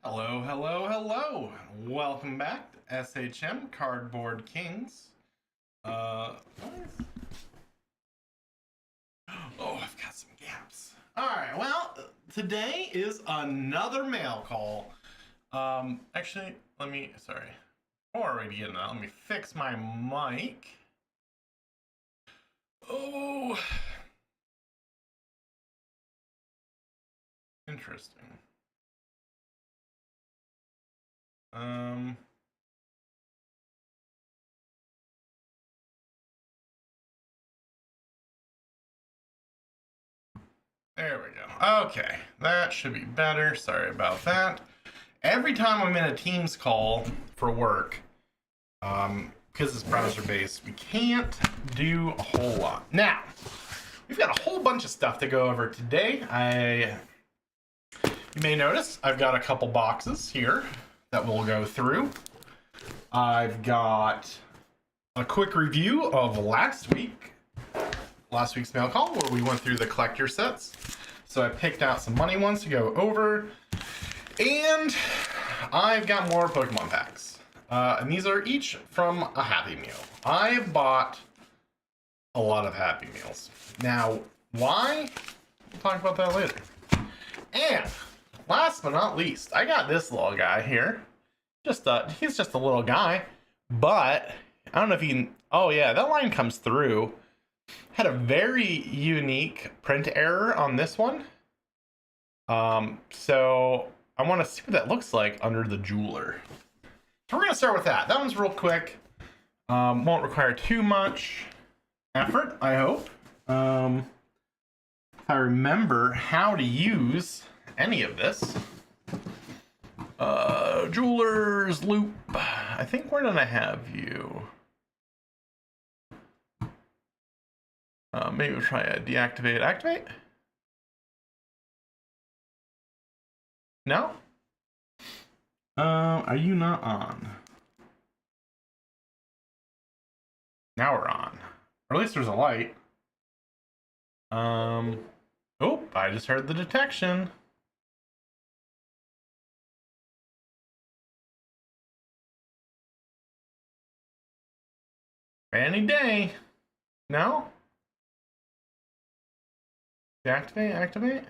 Hello, hello, hello. Welcome back to SHM Cardboard Kings. Oh, I've got some gaps. Alright, well, today is another mail call. Actually, before we get into that, let me fix my mic. Oh, interesting. There we go. Okay, that should be better. Sorry about that. Every time I'm in a Teams call for work, because it's browser-based, we can't do a whole lot. Now, we've got a whole bunch of stuff to go over today. You may notice I've got a couple boxes here that we'll go through. I've got a quick review of last week's mail call where we went through the collector sets. So I picked out some money ones to go over, and I've got more Pokemon packs. And these are each from a Happy Meal. I've bought a lot of Happy Meals. Now, why? We'll talk about that later. And last but not least, I got this little guy here. He's just a little guy, but I don't know if you can. Oh yeah, that line comes through. Had a very unique print error on this one. So I want to see what that looks like under the jeweler. So we're gonna start with that. That one's real quick. Won't require too much effort, I hope. If I remember how to use any of this. Jeweler's loop. I think where did I have you? Maybe we'll try a deactivate, activate? No? Are you not on? Now we're on. Or at least there's a light. Oh, I just heard the detection. Any day. No? Deactivate, activate?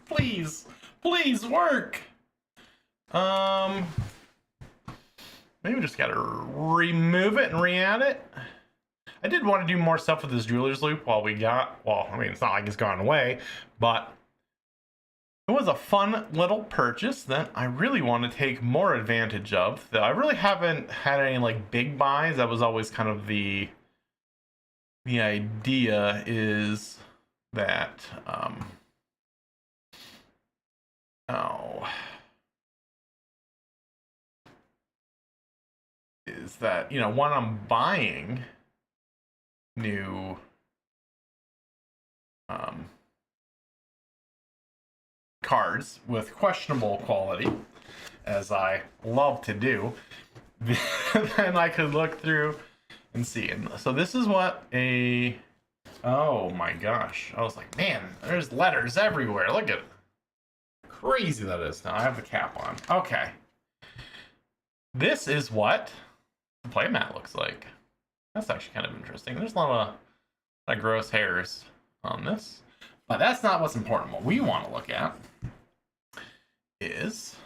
Please work. Maybe we just gotta remove it and re-add it. I did want to do more stuff with this jeweler's loop while we got, well, I mean, it's not like it's gone away, but it was a fun little purchase that I really want to take more advantage of. Though I really haven't had any like big buys. That was always kind of the idea is that is that, you know, when I'm buying new cards with questionable quality, as I love to do, then I could look through and see. And so this is what oh my gosh, I was like, man, there's letters everywhere. Look at it. Crazy that is. Now I have the cap on. Okay, this is what the playmat looks like. That's actually kind of interesting. There's a lot of gross hairs on this, but that's not what's important. What we want to look at is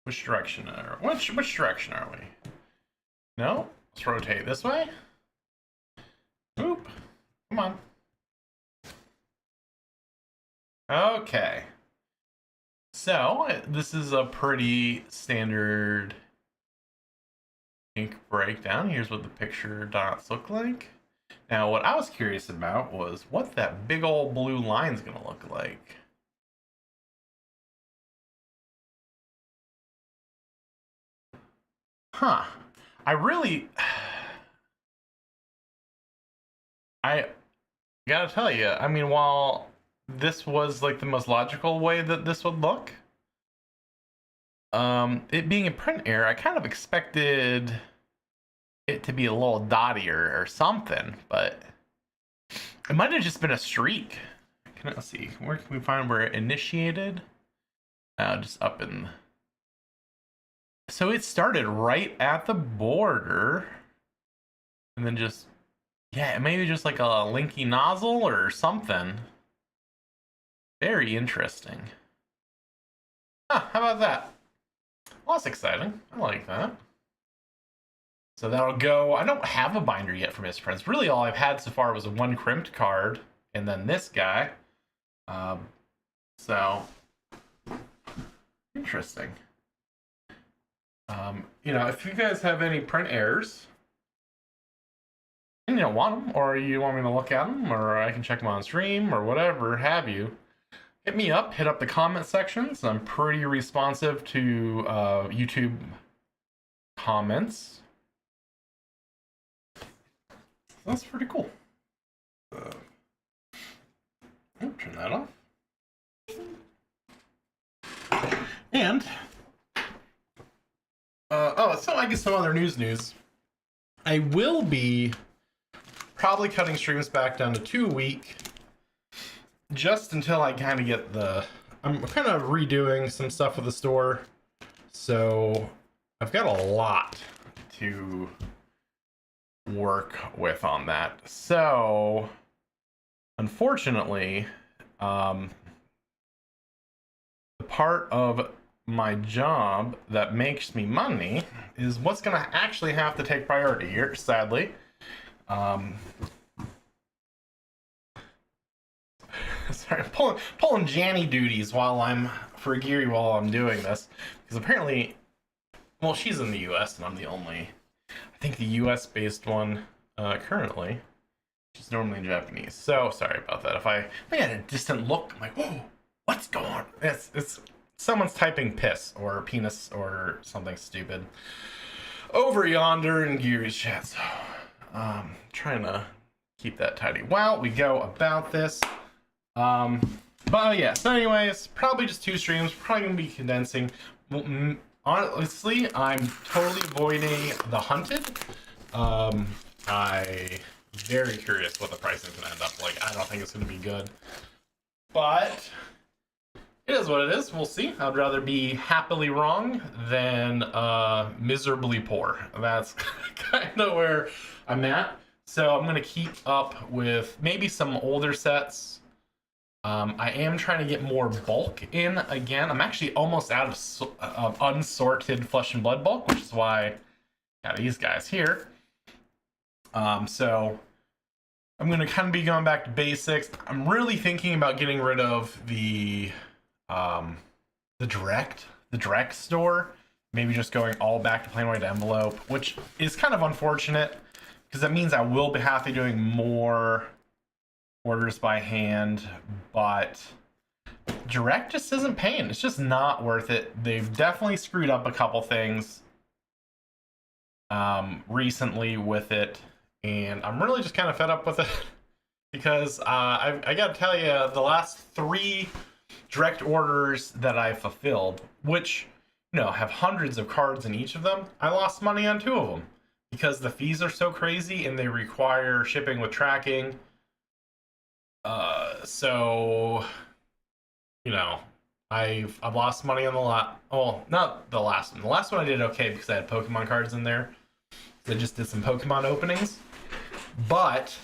which direction are we? No, let's rotate this way. Oop, come on. Okay, so this is a pretty standard ink breakdown. Here's what the picture dots look like. Now, what I was curious about was what that big old blue line's gonna look like. Huh. I gotta tell you, I mean, while this was like the most logical way that this would look, it being a print error, I kind of expected it to be a little dottier or something, but it might have just been a streak. let's see, where can we find where it initiated? Just up in. So it started right at the border, and then just, yeah, maybe just like a linky nozzle or something. Very interesting. Huh, how about that? Well, that's exciting. I like that. So that'll go. I don't have a binder yet for misprints. Really, all I've had so far was one crimped card, and then this guy. So interesting. If you guys have any print errors, and you don't want them, or you want me to look at them, or I can check them on stream, or whatever have you, hit me up. Hit up the comment sections. I'm pretty responsive to YouTube comments. That's pretty cool. Turn that off. And so I guess some other news. I will be probably cutting streams back down to 2 a week, just until I kind of get I'm kind of redoing some stuff with the store, so I've got a lot to work with on that. So unfortunately, the part of my job that makes me money is what's going to actually have to take priority here, sadly. Sorry, I'm pulling Janny duties for Geary while I'm doing this, because apparently, well, she's in the U.S. and I'm the only, I think, the U.S. based one currently. She's normally in Japanese, so sorry about that. If I had a distant look, I'm like, whoa, what's going on? It's someone's typing piss or penis or something stupid over yonder in Geary's chat. So trying to keep that tidy while we go about this. But yeah, so anyways, probably just 2 streams, probably gonna be condensing. Honestly, I'm totally avoiding the hunted. I'm very curious what the price is gonna end up like. I don't think it's gonna be good, but it is what it is. We'll see. I'd rather be happily wrong than miserably poor. That's kind of where I'm at. So I'm gonna keep up with maybe some older sets. I am trying to get more bulk in again. I'm actually almost out of unsorted Flesh and Blood bulk, which is why I got these guys here. So I'm going to kind of be going back to basics. I'm really thinking about getting rid of the direct store. Maybe just going all back to plain white envelope, which is kind of unfortunate because that means I will have to be doing more orders by hand, but direct just isn't paying. It's just not worth it. They've definitely screwed up a couple things recently with it, and I'm really just kind of fed up with it because I gotta tell you, the last 3 direct orders that I fulfilled, which have hundreds of cards in each of them, I lost money on 2 of them because the fees are so crazy and they require shipping with tracking. So I've lost money on the lot. Well, not the last one. The last one I did okay because I had Pokemon cards in there. So I just did some Pokemon openings. But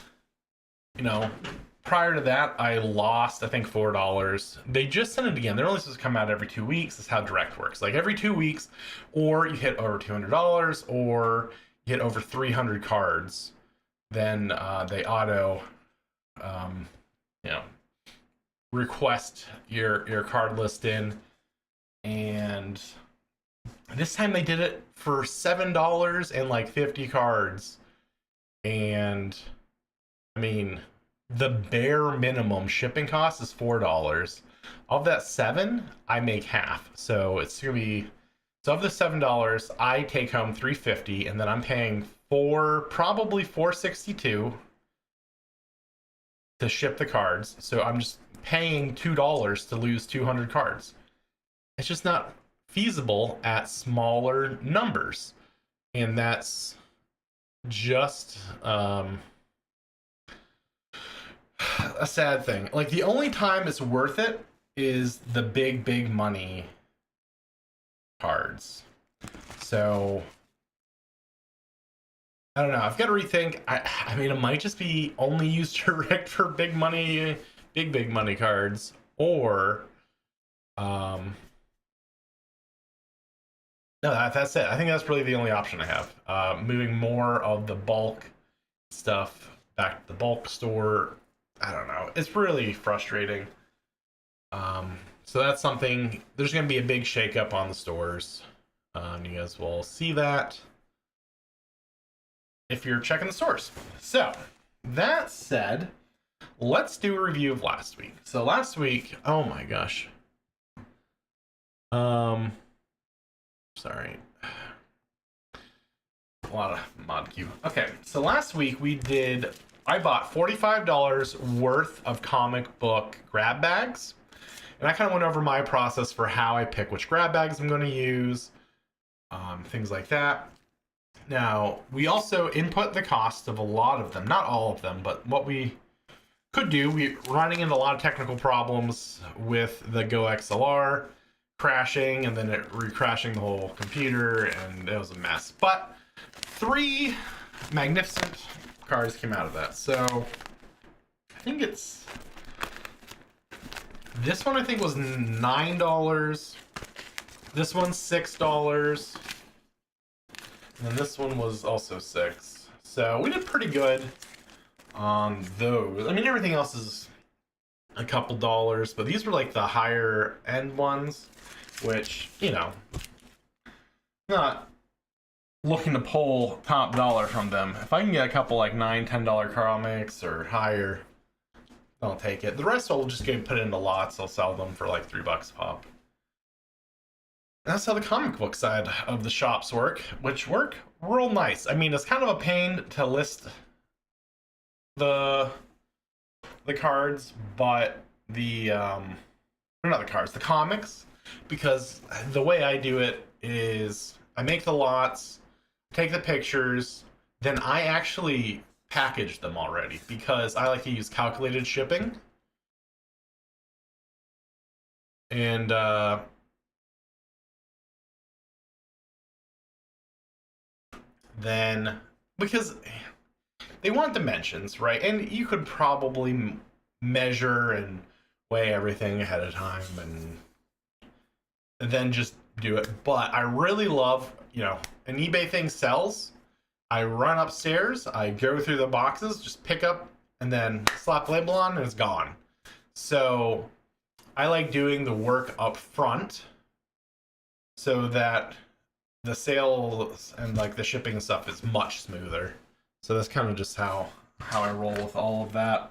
prior to that, I lost, I think, $4. They just sent it again. They're only supposed to come out every 2 weeks. That's how direct works. Like every 2 weeks, or you hit over $200, or you hit over 300 cards, then they auto request your card list in. And this time they did it for $7 and like 50 cards. And I mean, the bare minimum shipping cost is $4. Of that 7, I make half. So it's gonna be, so of the $7, I take home $3.50, and then I'm paying probably $4.62 to ship the cards. So I'm just paying $2 to lose 200 cards. It's just not feasible at smaller numbers, and that's just a sad thing. Like, the only time it's worth it is the big money cards. So I don't know. I've got to rethink. I mean, it might just be only used direct for big money, big money cards, or no, that's it. I think that's really the only option I have. Moving more of the bulk stuff back to the bulk store. I don't know. It's really frustrating. So that's something. There's going to be a big shakeup on the stores. You guys will see that if you're checking the stores. So that said, let's do a review of last week. So last week, oh my gosh. Sorry. A lot of mod cube. Okay, so last week I bought $45 worth of comic book grab bags. And I kind of went over my process for how I pick which grab bags I'm going to use, things like that. Now, we also input the cost of a lot of them, not all of them, but what we could do, we're running into a lot of technical problems with the Go XLR crashing and then it re-crashing the whole computer, and it was a mess. But 3 magnificent cards came out of that. So I think it's this one. I think was $9. This one's $6, and then this one was also $6. So we did pretty good on those. I mean, everything else is a couple dollars, but these were like the higher end ones, which, you know, not looking to pull top dollar from them. If I can get a couple like $9-10 comics or higher, I'll take it. The rest I'll just get put into lots. I'll sell them for like $3 a pop. And that's how the comic book side of the shops work, which work real nice. I mean, it's kind of a pain to list the cards, but the not the cards, the comics, because the way I do it is I make the lots, take the pictures, then I actually package them already because I like to use calculated shipping. And then because they want dimensions, right? And you could probably measure and weigh everything ahead of time and then just do it. But I really love, you know, an eBay thing sells. I run upstairs, I go through the boxes, just pick up and then slap the label on and it's gone. So I like doing the work up front so that the sales and like the shipping stuff is much smoother. So that's kind of just how I roll with all of that.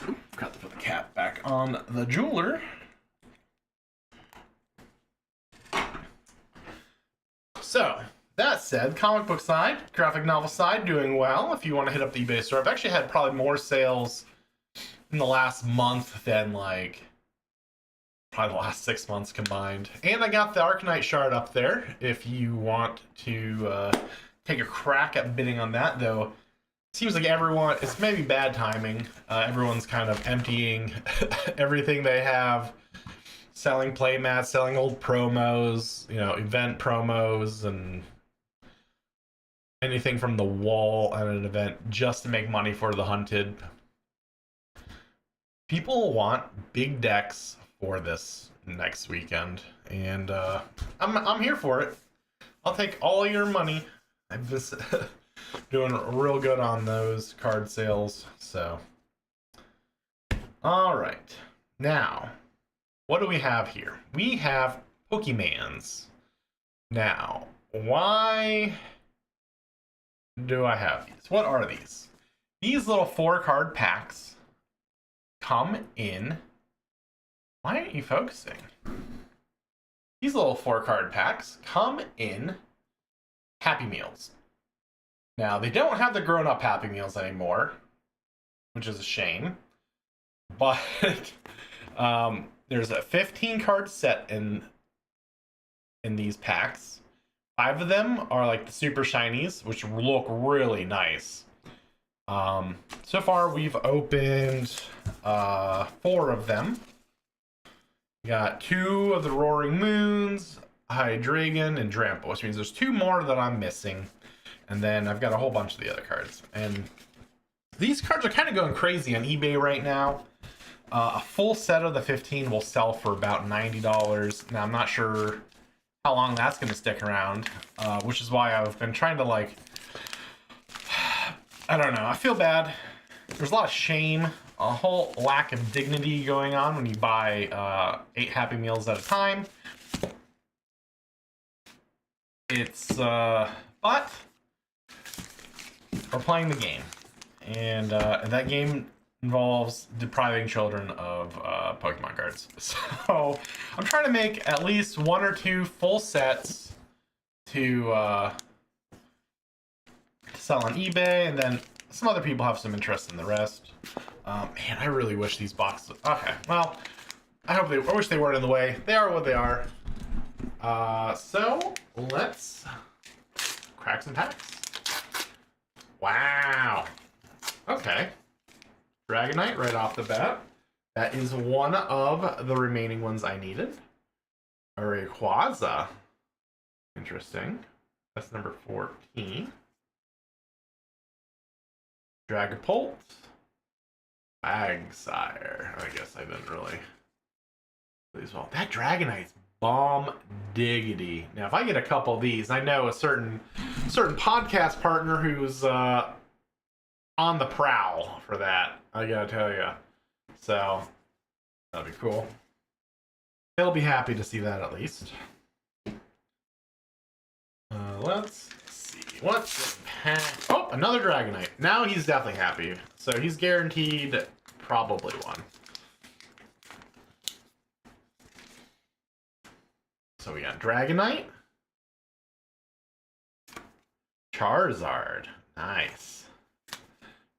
Oop, forgot to put the cap back on the jeweler. So that said, comic book side, graphic novel side, doing well. If you want to hit up the eBay store, I've actually had probably more sales in the last month than like probably the last 6 months combined. And I got the Arcanite shard up there if you want to take a crack at bidding on that, though. Seems like everyone, it's maybe bad timing. Everyone's kind of emptying everything they have, selling playmats, selling old promos, you know, event promos, and anything from the wall at an event just to make money for the hunted. People want big decks for this next weekend, and I'm here for it. I'll take all your money. I've been doing real good on those card sales. So, all right, now what do we have here? We have Pokemans. Now, why do I have these? What are these? These little 4-card packs come in. Why aren't you focusing? These little 4-card packs come in Happy Meals. Now, they don't have the grown-up Happy Meals anymore, which is a shame. But there's a 15-card set in these packs. 5 of them are like the super shinies, which look really nice. So far we've opened 4 of them. We got 2 of the Roaring Moons, Hydreigon, and Drampa, which means there's 2 more that I'm missing. And then I've got a whole bunch of the other cards. And these cards are kind of going crazy on eBay right now. A full set of the 15 will sell for about $90. Now, I'm not sure how long that's going to stick around, which is why I've been trying to, like, I don't know. I feel bad. There's a lot of shame, a whole lack of dignity going on when you buy 8 Happy Meals at a time. It's, but we're playing the game. And that game involves depriving children of Pokemon cards. So I'm trying to make at least 1 or 2 full sets to sell on eBay, and then some other people have some interest in the rest. Man, I really wish these boxes. Okay, well, I wish they weren't in the way. They are what they are. So let's crack some packs. Wow. Okay. Dragonite right off the bat. That is one of the remaining ones I needed. A Rayquaza. Interesting. That's number 14. Dragapult. Agsire. I guess I didn't really do as well. That Dragonite's bomb diggity. Now, if I get a couple of these, I know a certain podcast partner who's on the prowl for that. I gotta tell you. So that'd be cool. They'll be happy to see that at least. Let's see. What's oh, another Dragonite. Now he's definitely happy. So he's guaranteed probably one. So we got Dragonite. Charizard. Nice.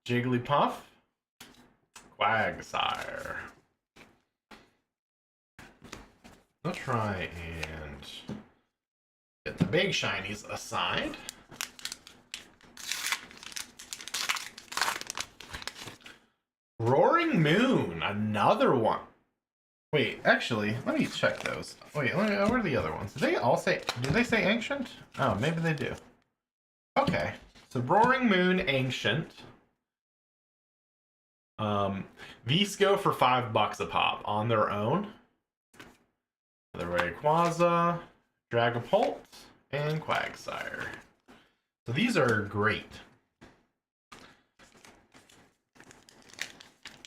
Jigglypuff. Quagsire. Let's try and get the big shinies aside. Roaring Moon, another one. Wait, actually, let me check those. Wait, where are the other ones? Did they all say? Did they say Ancient? Oh, maybe they do. Okay, so Roaring Moon, Ancient. These go for $5 a pop on their own. The Rayquaza, Dragapult, and Quagsire. So these are great.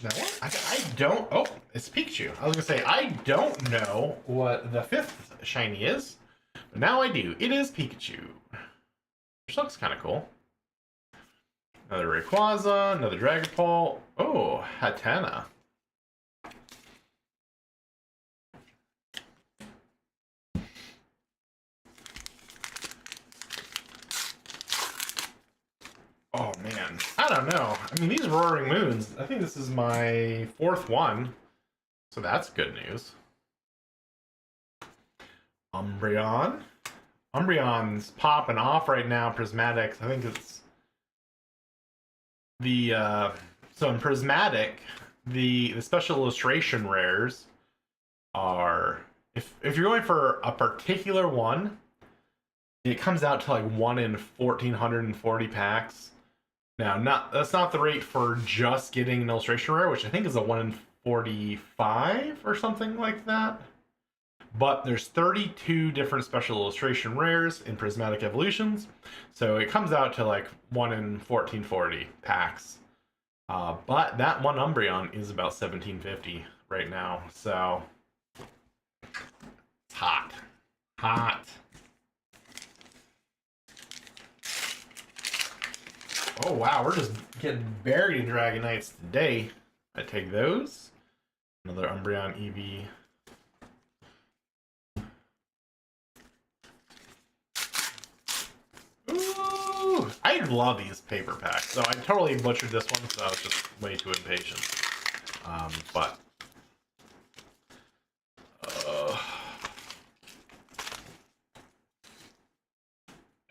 Now what? I don't. Oh, it's Pikachu. I was gonna say I don't know what the 5th shiny is, but now I do. It is Pikachu, which looks kind of cool. Another Rayquaza, another Dragapult. Oh, Hatena. Oh man, I don't know. I mean, these Roaring Moons, I think this is my 4th one, so that's good news. Umbreon. Umbreon's popping off right now. Prismatics, I think it's the so in Prismatic, the special illustration rares are, if you're going for a particular one, it comes out to like 1 in 1,440 packs. Now, that's not the rate for just getting an illustration rare, which I think is a 1 in 45 or something like that. But there's 32 different special illustration rares in Prismatic Evolutions, so it comes out to like 1 in 1,440 packs. But that one Umbreon is about 1,750 right now, so it's hot. Hot. Oh wow, we're just getting buried in Dragonites today. I take those. Another Umbreon EV. Ooh, I love these paper packs. So I totally butchered this one, so I was just way too impatient. But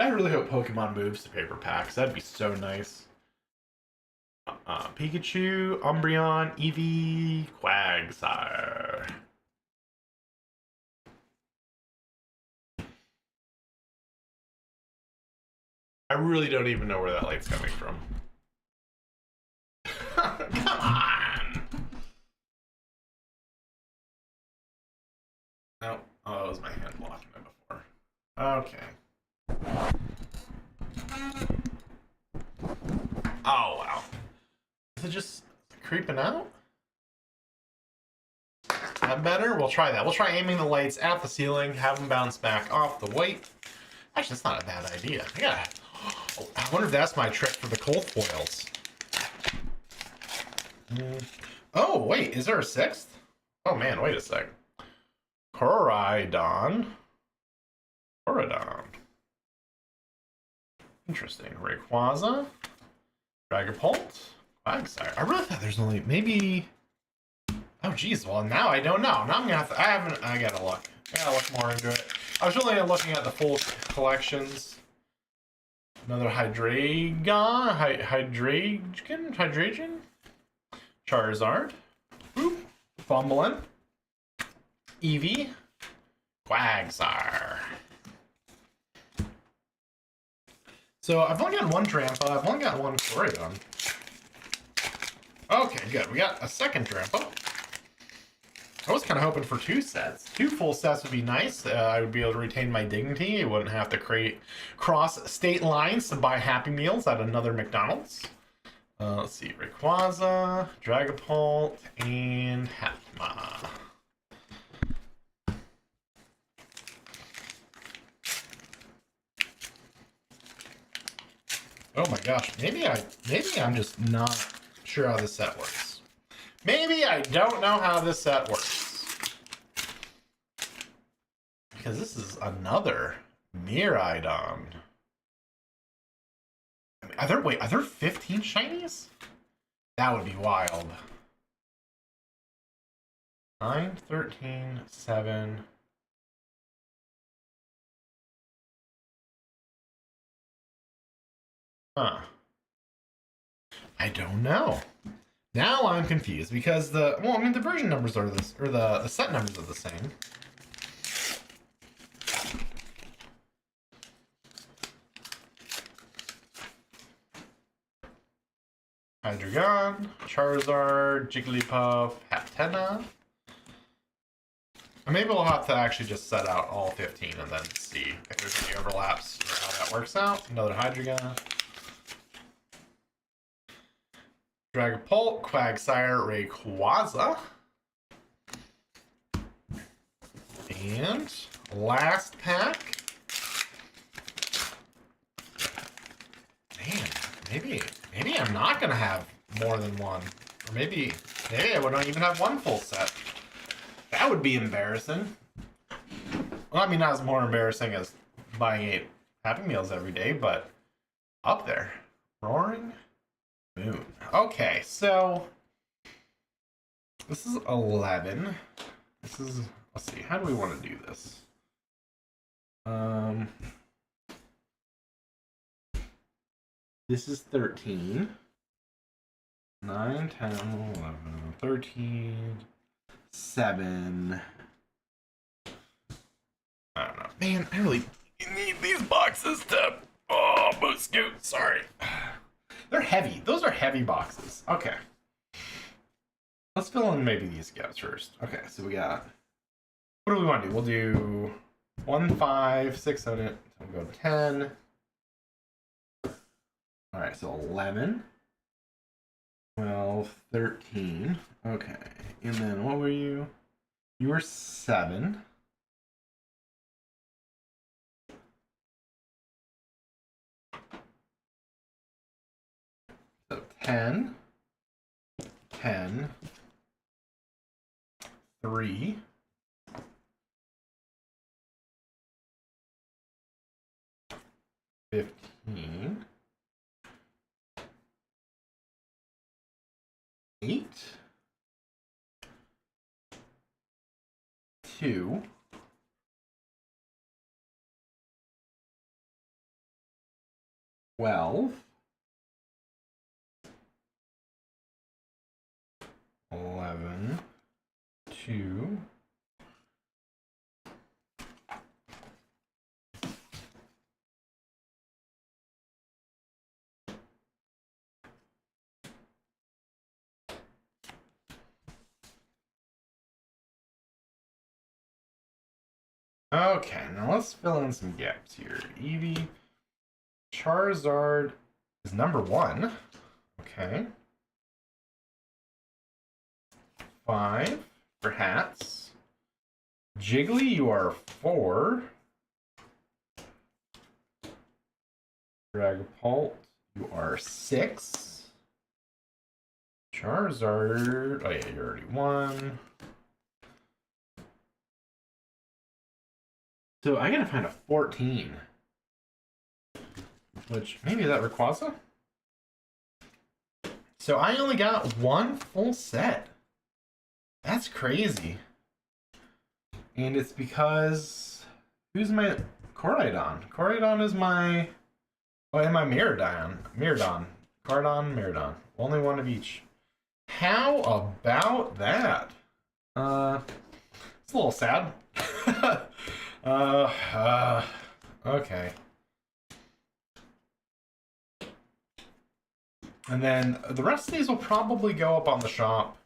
I really hope Pokemon moves to paper packs. That'd be so nice. Pikachu, Umbreon, Eevee, Quagsire. I really don't even know where that light's coming from. Come on! No. Oh, it was my hand blocking it before. Okay. Oh, wow. Is it just creeping out? That better? We'll try that. We'll try aiming the lights at the ceiling, have them bounce back off the white. Actually, that's not a bad idea. Yeah. Oh, I wonder if that's my trick for the cold foils. Oh, wait. Is there a sixth? Oh, man. Wait a sec. Koraidon. Interesting. Rayquaza. Dragapult. Quagsire. I really thought there's only maybe... Oh, geez. Well, now I don't know. Now I'm gonna have to... I gotta look. I gotta look more into it. I was really looking at the full collections. Another Hydreigon? Hydreigon? Charizard. Boop. Fumbling. Eevee. Quagsire. So I've only got one Drampa. I've only got one Koraidon. Okay, good. We got a second Drampa. I was kind of hoping for two sets. Two full sets would be nice. I would be able to retain my dignity. I wouldn't have to cross state lines to buy Happy Meals at another McDonald's. Let's see. Rayquaza, Dragapult, and Hatma. Oh my gosh, maybe I'm just not sure how this set works. Maybe I don't know how this set works. Because this is another Miraidon. Are there 15 shinies? That would be wild. 9, 13, 7... Huh. I don't know. Now I'm confused because the version numbers are this, or the set numbers are the same. Hydreigon, Charizard, Jigglypuff, Hatenna. And maybe we'll have to actually just set out all 15 and then see if there's any overlaps or how that works out. Another Hydreigon. Dragapult, Quagsire, Rayquaza. And last pack. Man, maybe I'm not gonna have more than one. Or maybe I wouldn't even have one full set. That would be embarrassing. Well, I mean, not as more embarrassing as buying 8 Happy Meals every day, but up there. Roaring Moon. Okay, so this is 11. This is, let's see, how do we want to do this? This is 13. 9, 10, 11, 13, 7. I don't know. Man, I really need these boxes to... Oh, boot scoot. Sorry. They're heavy. Those are heavy boxes. Okay. Let's fill in maybe these gaps first. Okay, so we got... What do we want to do? We'll do 1, 5, 6, 7, we'll go 10. Alright, so 11. 12, 13. Okay. And then what were you? You were 7. So 10, 10, 3, 15, 8, 2, 12, 11, 2. Okay, now let's fill in some gaps here. Eevee, Charizard is number 1. Okay. 5 for hats. Jiggly, you are 4. Dragapult, you are 6. Charizard, oh yeah, you already won. So I gotta find a 14. Which, maybe that Rayquaza? So I only got 1 full set. That's crazy. And it's because... Who's my... Koraidon. Koraidon is my... Oh, and my Miraidon. Cardon, Miraidon. Only one of each. How about that? It's a little sad. Okay. And then the rest of these will probably go up on the shop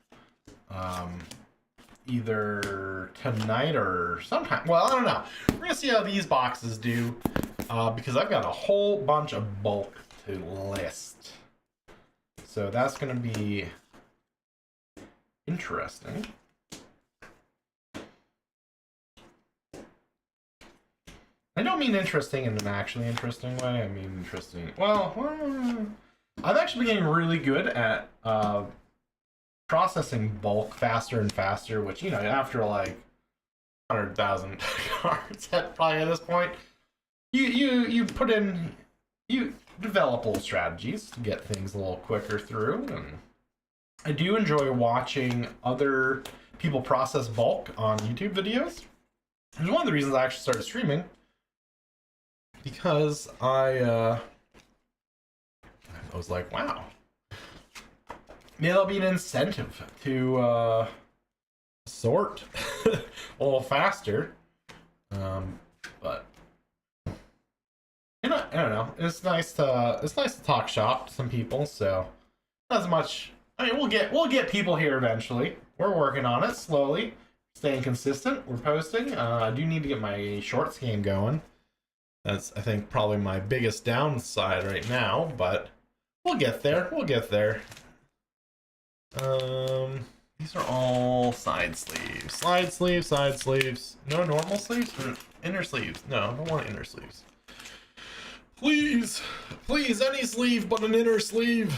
either tonight or sometime. Well, I don't know. We're going to see how these boxes do because I've got a whole bunch of bulk to list. So that's going to be interesting. I don't mean interesting in an actually interesting way. I mean interesting. Well, I've actually been getting really good at processing bulk faster and faster, which, you know, after like 100,000 cards probably at this point, you put in, you develop little strategies to get things a little quicker through. And I do enjoy watching other people process bulk on YouTube videos. It's one of the reasons I actually started streaming, because I was like, wow, maybe there'll be an incentive to sort a little faster. But you know, I don't know. It's nice to talk shop to some people. So not as much. I mean, we'll get people here eventually. We're working on it slowly, staying consistent. We're posting. I do need to get my shorts game going. That's, I think, probably my biggest downside right now, but we'll get there. We'll get there. These are all side sleeves. Side sleeves. No normal sleeves or inner sleeves? No, I don't want inner sleeves. Please, any sleeve but an inner sleeve.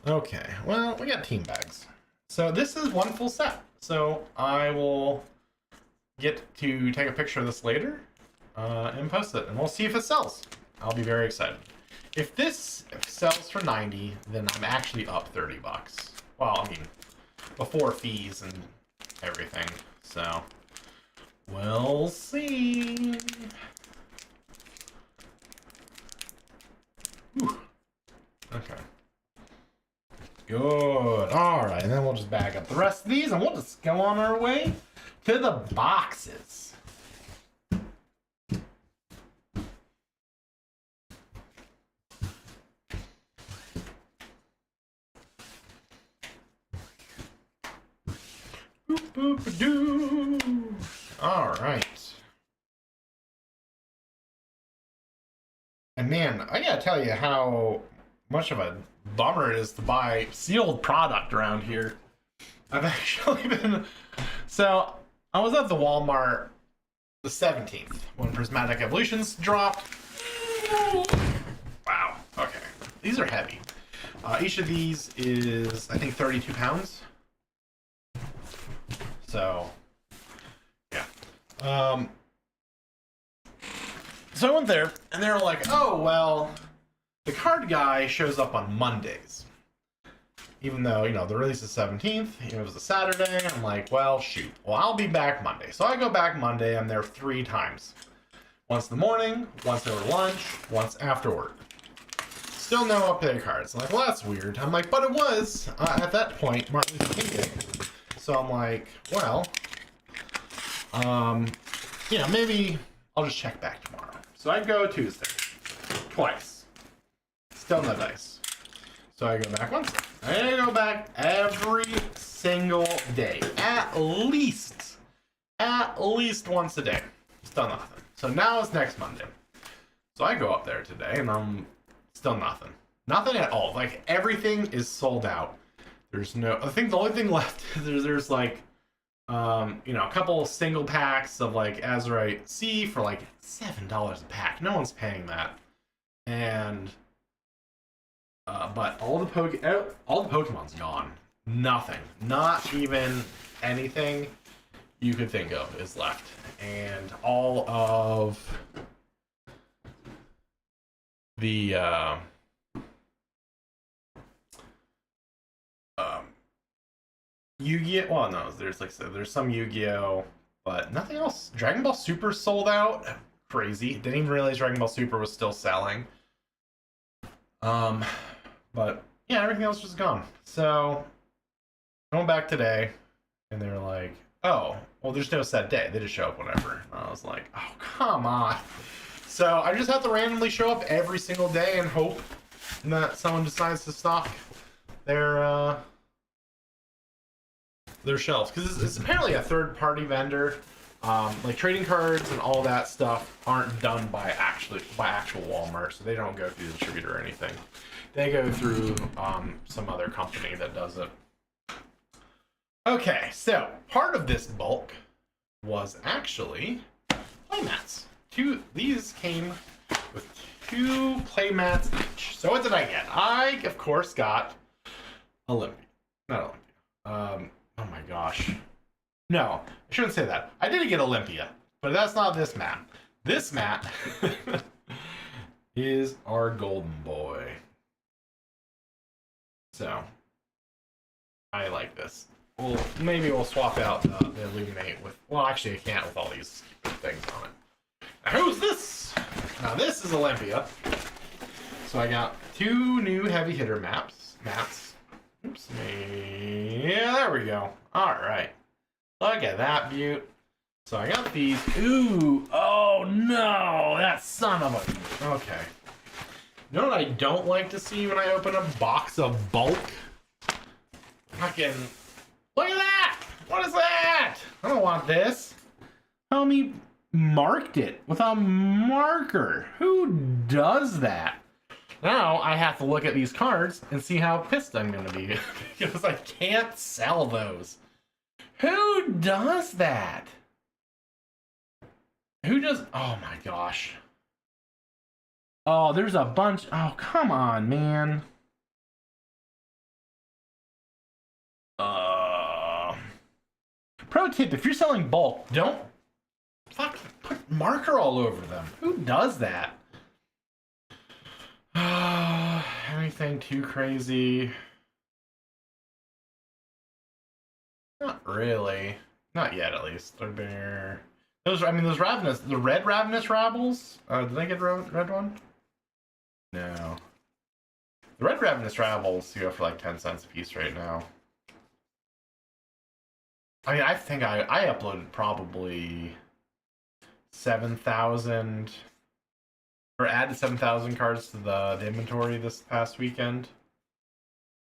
Okay, well, we got team bags. So this is 1 full set. So I will get to take a picture of this later. And post it, and we'll see if it sells. I'll be very excited. If this sells for 90, then I'm actually up 30 bucks. Well, I mean, before fees and everything. So, we'll see. Whew. Okay. Good. All right, and then we'll just bag up the rest of these, and we'll just go on our way to the boxes. Boop-a-doo. All right. And man, I gotta tell you how much of a bummer it is to buy sealed product around here. I've actually been... So, I was at the Walmart the 17th when Prismatic Evolutions dropped. Wow, okay. These are heavy. Each of these is, I think, 32 pounds. So, yeah. So I went there, and they were like, oh, well, the card guy shows up on Mondays. Even though, you know, the release is 17th, it was a Saturday, I'm like, well, shoot. Well, I'll be back Monday. So I go back Monday, I'm there 3 times. Once in the morning, once over lunch, once after work. Still no updated cards. I'm like, well, that's weird. I'm like, but it was at that point Martin Luther King Day. So I'm like, well, you know, maybe I'll just check back tomorrow. So I go Tuesday, twice. Still no dice. So I go back Wednesday. I go back every single day, at least once a day. Still nothing. So now it's next Monday. So I go up there today, and I'm still nothing. Nothing at all. Like, everything is sold out. There's no... I think the only thing left is there's like, you know, a couple single packs of, like, Azurite C for, like, $7 a pack. No one's paying that. And... but all the Pokemon's gone. Nothing. Not even anything you could think of is left. And all of the Yu-Gi-Oh! Well, no, there's like I said, there's some Yu-Gi-Oh! But nothing else. Dragon Ball Super sold out. Crazy. Didn't even realize Dragon Ball Super was still selling. But yeah, everything else was gone. So going back today, and they were like, oh, well, there's no set day. They just show up whenever. And I was like, oh, come on. So I just have to randomly show up every single day and hope that someone decides to stock their shelves, because it's apparently a third-party vendor. Like, trading cards and all that stuff aren't done by actual Walmart, so they don't go through the distributor or anything. They go through some other company that does it. Okay, so part of this bulk was actually playmats. These came with 2 playmats each. So what did I get? I, of course, got Olympia. Not Olympia. Oh my gosh. No, I shouldn't say that. I did get Olympia, but that's not this mat. This mat is our golden boy. So, I like this. Well, maybe we'll swap out the Illuminate with... Well, actually, I can't with all these things on it. Now, who's this? Now, this is Olympia. So, I got 2 new heavy hitter mats. Oops. Yeah, there we go. Alright. Look at that beaut. So I got these. Ooh. Oh no. That son of a... Okay. You know what I don't like to see when I open a box of bulk? Fucking... Look at that! What is that? I don't want this. Homie marked it with a marker. Who does that? Now I have to look at these cards and see how pissed I'm gonna be because I can't sell those. Who does that? Who does... Oh my gosh. Oh, there's a bunch... Oh, come on, man. Pro tip, if you're selling bulk, don't fucking put marker all over them. Who does that? Anything too crazy? Not really. Not yet, at least. They're bare. Those Ravenous, the red Ravenous Rabbles. Did I get red one? No. The red Ravenous Rabbles go for like 10 cents a piece right now. I mean, I think I uploaded probably 7,000 or added 7,000 cards to the inventory this past weekend.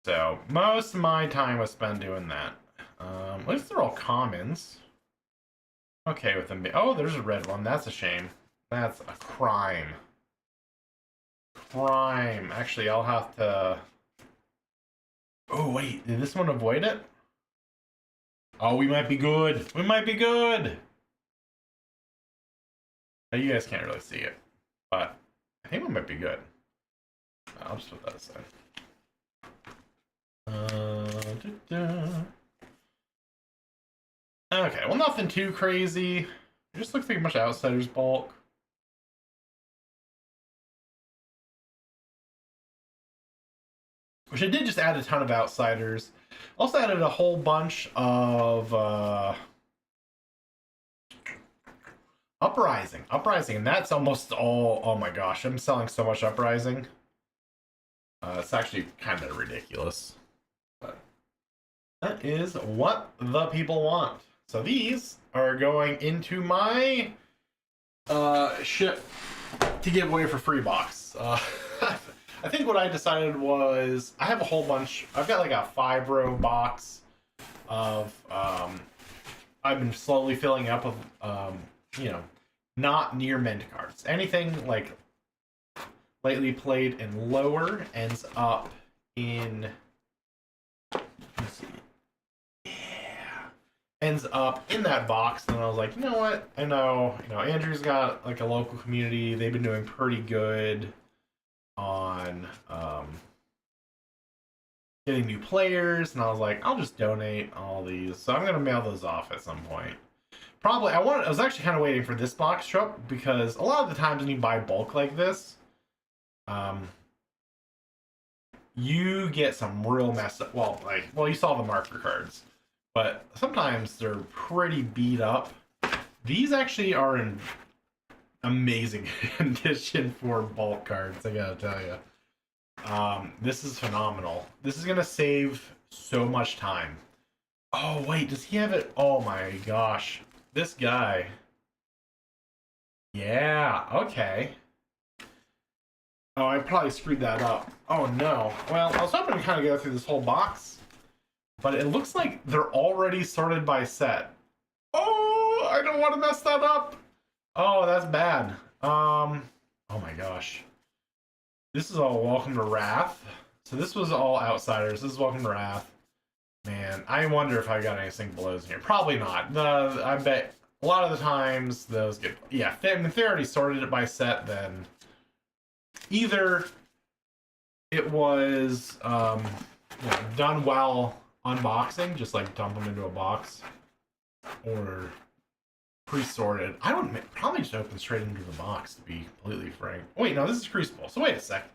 So most of my time was spent doing that. At least they're all commons. Okay with them. Oh, there's a red one. That's a shame. That's a crime. Actually, I'll have to... Oh, wait. Did this one avoid it? Oh, we might be good. We might be good. Now, you guys can't really see it, but I think we might be good. I'll just put that aside. Okay, well, nothing too crazy. It just looks like a bunch of Outsiders bulk. Which I did just add a ton of Outsiders. Also added a whole bunch of Uprising, and that's almost all. Oh my gosh, I'm selling so much Uprising. It's actually kind of ridiculous. But that is what the people want. So these are going into my ship to give away for free box. I think what I decided was I have a whole bunch. I've got like a 5-row box of I've been slowly filling up with you know, not near mint cards. Anything like lightly played and lower ends up in, let's see, ends up in that box. And I was like, you know what? I know, Andrew's got like a local community. They've been doing pretty good on getting new players, and I was like, I'll just donate all these. So I'm gonna mail those off at some point. Probably, I was actually kind of waiting for this box drop because a lot of the times when you buy bulk like this, you get some real messed up. Well, you saw the marker cards, but sometimes they're pretty beat up. These actually are in amazing condition for bulk cards, I gotta tell you. This is phenomenal. This is gonna save so much time. Oh wait, does he have it? Oh my gosh, this guy. Yeah, okay. Oh, I probably screwed that up. Oh no. Well, I was hoping to kind of go through this whole box, but it looks like they're already sorted by set. Oh, I don't want to mess that up. Oh, that's bad. Oh my gosh. This is all Welcome to Wrath. So this was all Outsiders. This is Welcome to Wrath. Man, I wonder if I got any single blows in here. Probably not. I bet a lot of the times those get... Yeah, if they already sorted it by set, then either it was done while unboxing, just like dump them into a box, or pre-sorted. I would probably just open straight into the box, to be completely frank. Oh, wait, no, this is Crucible. So wait a sec.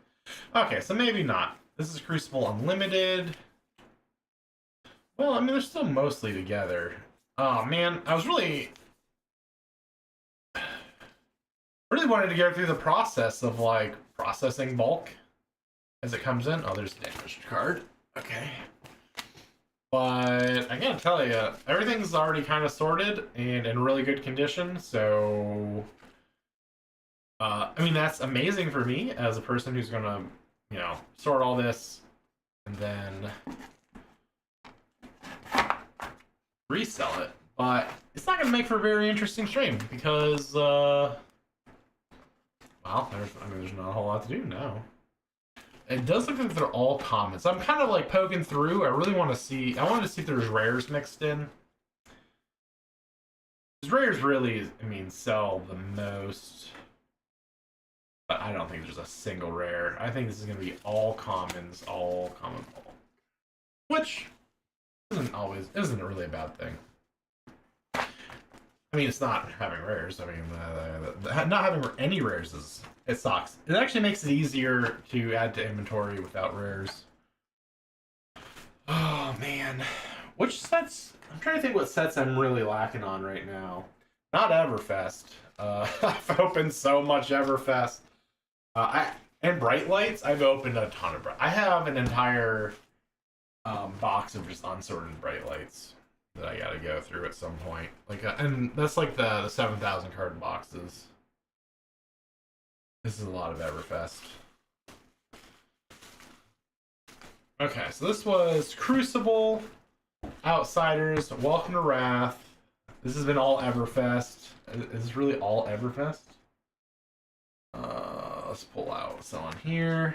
Okay, so maybe not. This is Crucible Unlimited. Well, I mean, they're still mostly together. Oh man, I was really wanted to go through the process of like processing bulk as it comes in. Oh, there's a damaged card. Okay. But I gotta tell you, everything's already kind of sorted and in really good condition, so I mean, that's amazing for me as a person who's gonna, sort all this and then resell it. But it's not gonna make for a very interesting stream because, well, there's not a whole lot to do now. It does look like they're all commons. I'm kind of like poking through. I wanted to see if there's rares mixed in. Because rares really, sell the most. But I don't think there's a single rare. I think this is going to be all commons, all common bulk. Which isn't really a bad thing. I mean, it's not having rares. I mean, not having any rares it sucks. It actually makes it easier to add to inventory without rares. Oh man, which sets? I'm trying to think what sets I'm really lacking on right now. Not Everfest. I've opened so much Everfest. And Bright Lights. I've opened a ton of. I have an entire box of just unsorted Bright Lights that I gotta go through at some point. And that's like the 7,000 card boxes. This is a lot of Everfest. Okay, so this was Crucible, Outsiders, Welcome to Wrath. This has been all Everfest. Is this really all Everfest? Let's pull out someone here.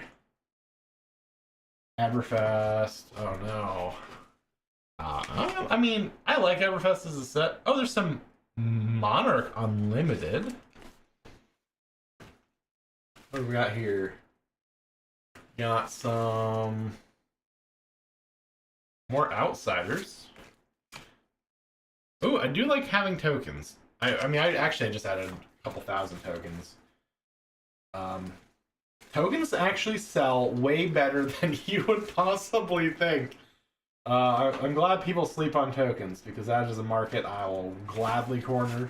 Everfest. Oh no. I mean, I like Everfest as a set. Oh, there's some Monarch Unlimited. What do we got here? Got some more Outsiders. Ooh, I do like having tokens. I mean, I just added a couple thousand tokens. Tokens actually sell way better than you would possibly think. I'm glad people sleep on tokens because that is a market I will gladly corner.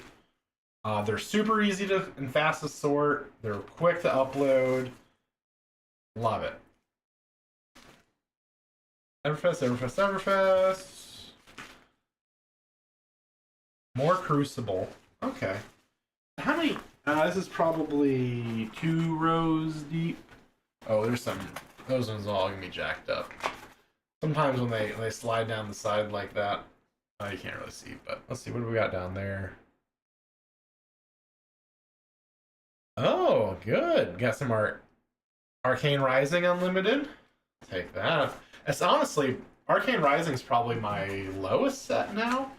They're super easy to and fast to sort. They're quick to upload. Love it. Everfest, Everfest, Everfest. More Crucible. Okay. How many? This is probably 2 rows deep. Oh, there's some. Those ones all gonna be jacked up. Sometimes when they slide down the side like that, you can't really see. But let's see, what do we got down there? Oh, good. Got some Arcane Rising Unlimited. Take that. It's honestly, Arcane Rising is probably my lowest set now.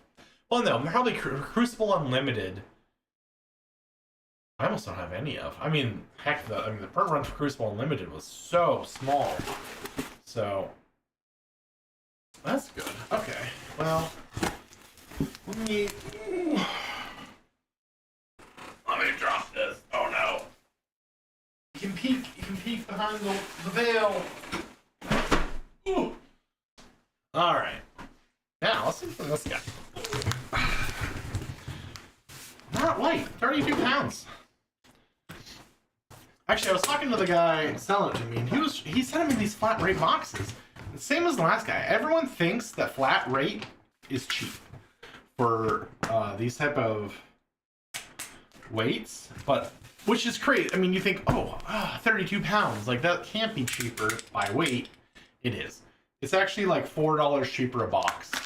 Well, no, probably Crucible Unlimited. I almost don't have any of. I mean, heck, the burn run for Crucible Unlimited was so small. So that's good. Okay. Well, let me drop this. Oh no. You can peek behind the veil. Ooh. All right. Now let's see from this guy. Not light. 32 pounds. Actually, I was talking to the guy selling it to me, and he sent him in these flat rate boxes. The same as the last guy. Everyone thinks that flat rate is cheap for these type of weights, but which is crazy. I mean, you think, 32 pounds, like that can't be cheaper by weight. It is. It's actually like $4 cheaper a box. You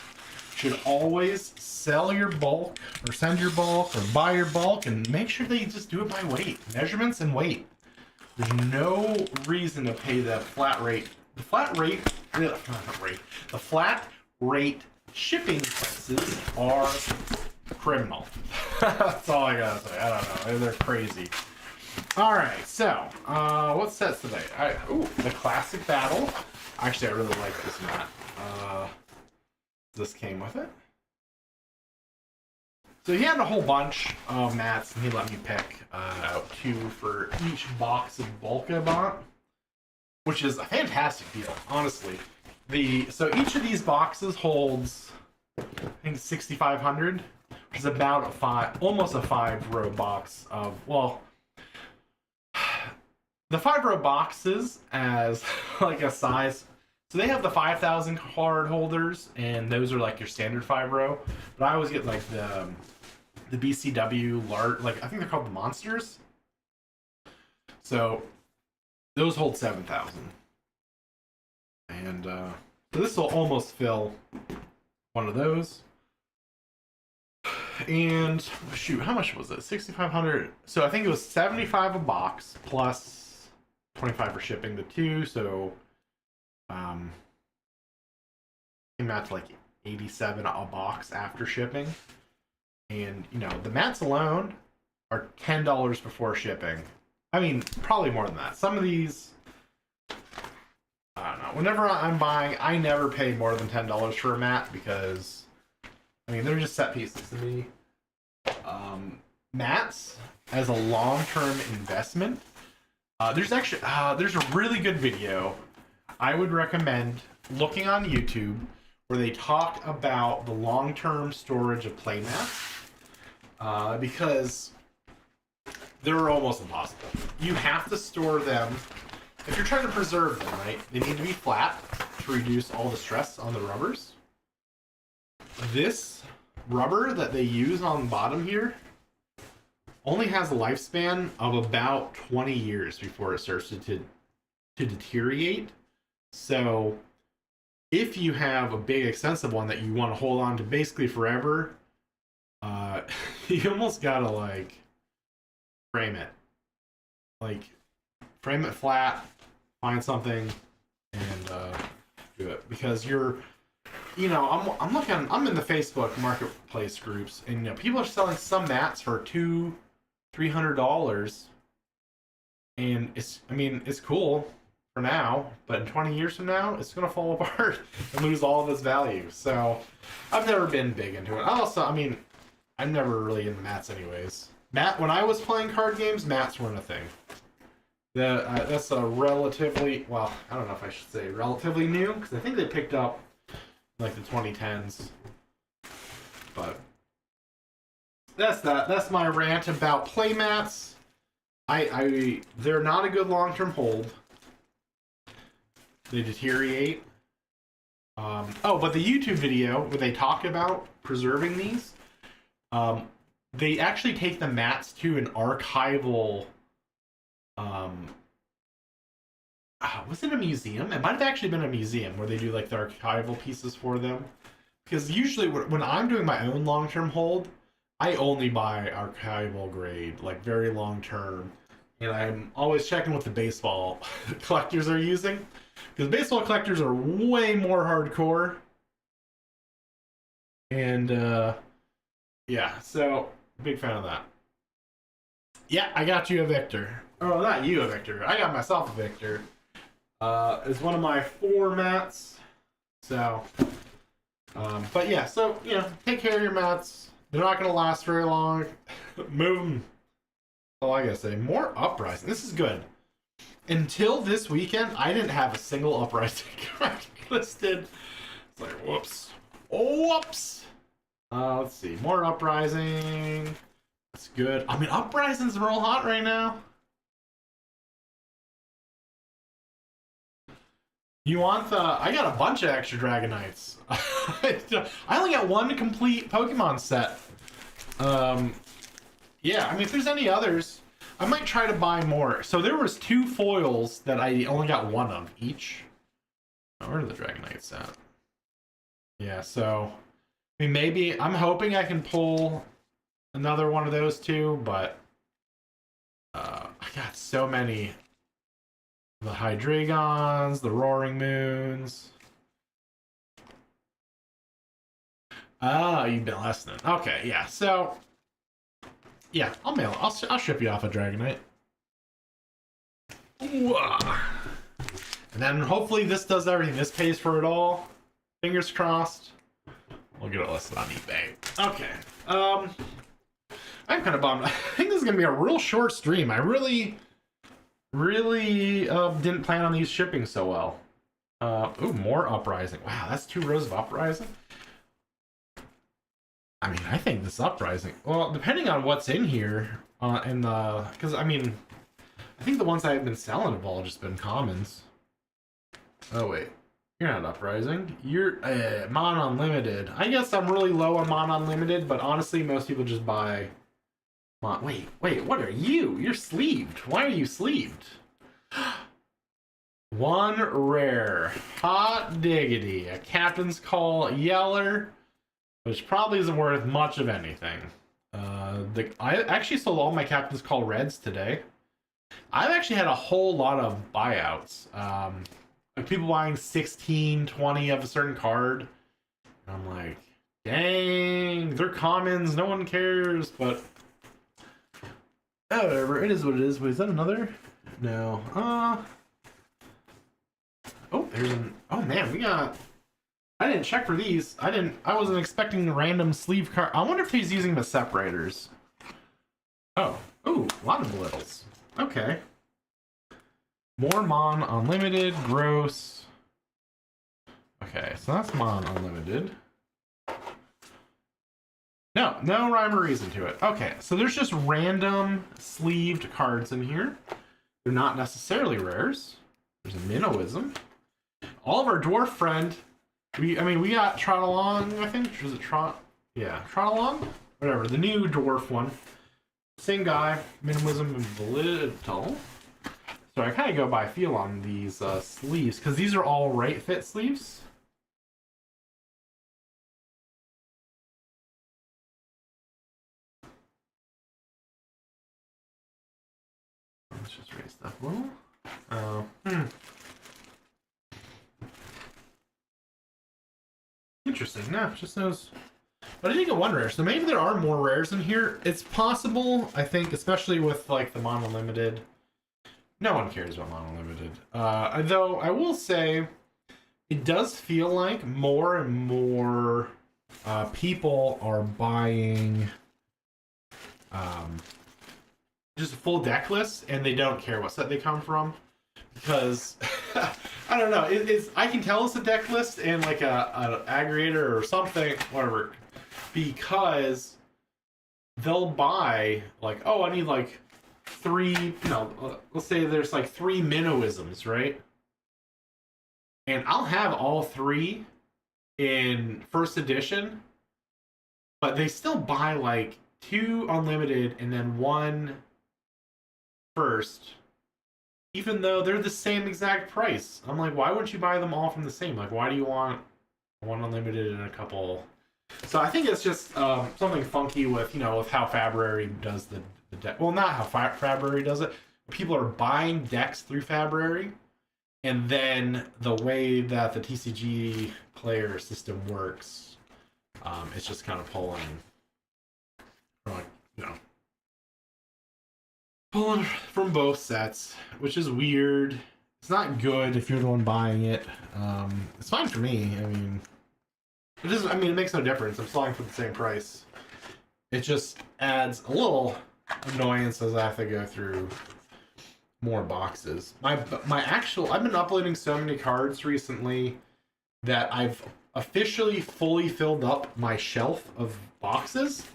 should always sell your bulk or send your bulk or buy your bulk and make sure that you just do it by weight, measurements and weight. There's no reason to pay the flat rate. The flat rate shipping prices are criminal. That's all I gotta say. I don't know. They're crazy. All right. So, what sets today? The classic battle. Actually, I really like this mat. This came with it. So he had a whole bunch of mats, and he let me pick out 2 for each box of bulk I bought, which is a fantastic deal, honestly. So each of these boxes holds, I think, 6,500, which is about almost a 5-row box of, well, the 5-row boxes as like a size. So they have the 5,000 card holders, and those are like your standard 5-row. But I always get like the BCW large, like I think they're called the monsters. So those hold 7,000, and so this will almost fill one of those. And shoot, how much was it? 6,500. So I think it was 75 a box plus 25 for shipping the 2. So came out to like 87 a box after shipping. And the mats alone are $10 before shipping. I mean, probably more than that. Some of these, I don't know. Whenever I'm buying, I never pay more than $10 for a mat because, I mean, they're just set pieces to me. Mats as a long-term investment. There's a really good video I would recommend looking on YouTube where they talk about the long-term storage of play mats. Because they're almost impossible. You have to store them. If you're trying to preserve them, right, they need to be flat to reduce all the stress on the rubbers. This rubber that they use on the bottom here only has a lifespan of about 20 years before it starts to deteriorate. So if you have a big expensive one that you want to hold on to basically forever, you almost gotta like frame it flat, find something, and do it, because I'm in the Facebook marketplace groups, and people are selling some mats for $200-$300, and it's cool for now, but in 20 years from now it's gonna fall apart and lose all of its value. So I've never been big into it. I'm never really into mats anyways. When I was playing card games, mats weren't a thing. That's a relatively, well, I don't know if I should say relatively new, because I think they picked up like the 2010s. But that's my rant about play mats. They're not a good long-term hold. They deteriorate. Oh, but the YouTube video where they talk about preserving these, they actually take the mats to an archival. Was it a museum? It might have actually been a museum where they do like the archival pieces for them. Because usually when I'm doing my own long-term hold, I only buy archival grade, like very long-term. And I'm always checking what the baseball collectors are using. Because baseball collectors are way more hardcore. And, yeah, so, big fan of that. Yeah, I got you a Victor. Oh, not you a Victor. I got myself a Victor. It's one of my formats. So, but yeah, so, you know, take care of your mats. They're not going to last very long. Move them. Oh, I gotta say, more uprising. This is good. Until this weekend, I didn't have a single uprising card listed. It's like, whoops. Whoops! Let's see. More uprising. That's good. I mean, uprising's real hot right now. You want the... I got a bunch of extra Dragonites. I only got one complete Pokemon set. Yeah, I mean, if there's any others, I might try to buy more. So there was 2 foils that I only got 1 of each. Oh, where are the Dragonites at? Yeah, so... I mean, maybe... I'm hoping I can pull another one of those 2, but... I got so many... The Hydreigons, the Roaring Moons. Oh, you've been listening. Okay, yeah. So, yeah, I'll mail it. I'll ship you off a Dragonite. Ooh, and then hopefully this does everything. This pays for it all. Fingers crossed. We'll get it listed on eBay. Okay. I'm kind of bummed. I think this is gonna be a real short stream. I really didn't plan on these shipping so well. Ooh, more Uprising. Wow, that's 2 rows of Uprising. I mean, I think this Uprising... Well, depending on what's in here, because, I mean, I think the ones I've been selling have all just been commons. Oh, wait. You're not Uprising. You're, Mon Unlimited. I guess I'm really low on Mon Unlimited, but honestly, most people just buy... Wait, what are you? You're sleeved. Why are you sleeved? 1 rare. Hot diggity. A Captain's Call Yeller, which probably isn't worth much of anything. I actually sold all my Captain's Call Reds today. I've actually had a whole lot of buyouts. Like people buying 16, 20 of a certain card. And I'm like, dang, they're commons, no one cares, but... Oh, whatever, it is what it is. Wait, is that another? No. Oh, there's an... Oh, man, we got... I didn't check for these. I wasn't expecting random sleeve card. I wonder if he's using the separators. Oh. Ooh, a lot of littles. Okay. More Mon Unlimited. Gross. Okay, so that's Mon Unlimited. No rhyme or reason to it. Okay, so there's just random sleeved cards in here. They're not necessarily rares. There's a Minnowism. All of our dwarf friend. We got Trot Along, I think. Was it Trot? Yeah, Trot Along? Whatever, the new dwarf one. Same guy, Minnowism and Volitile. So I kind of go by feel on these sleeves, because these are all right fit sleeves. Let's just raise that a little. Interesting. No, just those. But I think of 1 rare, so maybe there are more rares in here. It's possible, I think, especially with like the Mono Limited. No one cares about Mono Limited. Though I will say, it does feel like more and more people are buying just a full deck list, and they don't care what set they come from. Because I don't know, I can tell it's a deck list and like an aggregator or something, whatever, because they'll buy like, oh, I need like 3, let's say there's like 3 Minnowisms, right? And I'll have all 3, in first edition, but they still buy like 2 unlimited and then 1 first, even though they're the same exact price. I'm like, why wouldn't you buy them all from the same? Like, why do you want 1 unlimited and a couple? So I think it's just something funky with, with how February does the deck. Well, not how February does it. People are buying decks through February, and then the way that the TCG player system works, it's just kind of pulling from both sets, which is weird. It's not good if you're the one buying it. It's fine for me. I mean, it doesn't. I mean, it makes no difference. I'm selling for the same price. It just adds a little annoyance as I have to go through more boxes. I've been uploading so many cards recently that I've officially fully filled up my shelf of boxes.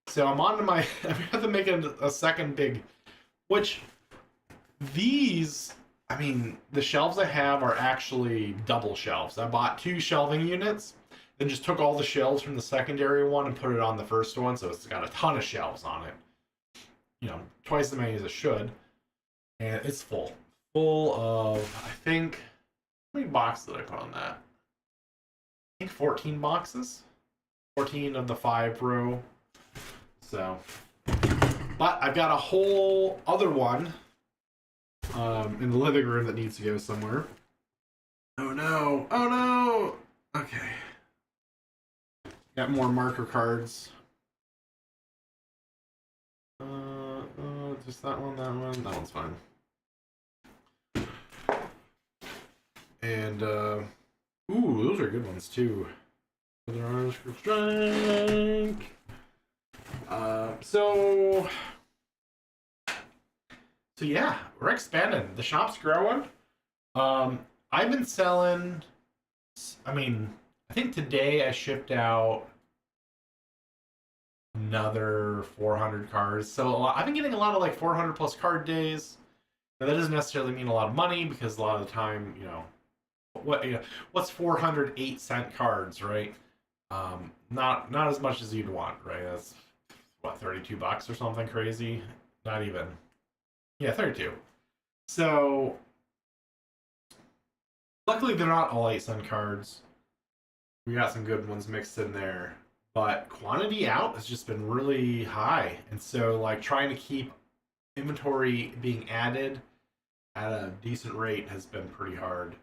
So I'm on to my. I have to make a second big. Which these, I mean, the shelves I have are actually double shelves. I bought 2 shelving units, then just took all the shelves from the secondary one and put it on the first one, so it's got a ton of shelves on it. Twice as many as it should. And it's full. Full of, I think, how many boxes did I put on that? I think 14 boxes. 14 of the 5 row. So, but I've got a whole other one in the living room that needs to go somewhere. Oh no! Oh no! Okay. Got more marker cards. Just that one, that one. That one's fine. And, ooh, those are good ones too. Strike. So yeah, we're expanding. The shop's growing. I've been selling. I mean, I think today I shipped out another 400 cards. So I've been getting a lot of like 400 plus card days. Now, that doesn't necessarily mean a lot of money because a lot of the time, what's 408-cent cards, right? Not as much as you'd want, right? That's what, $32 or something crazy? Not even. Yeah, 32. So luckily they're not all 8-cent cards. We got some good ones mixed in there. But quantity out has just been really high. And so like trying to keep inventory being added at a decent rate has been pretty hard.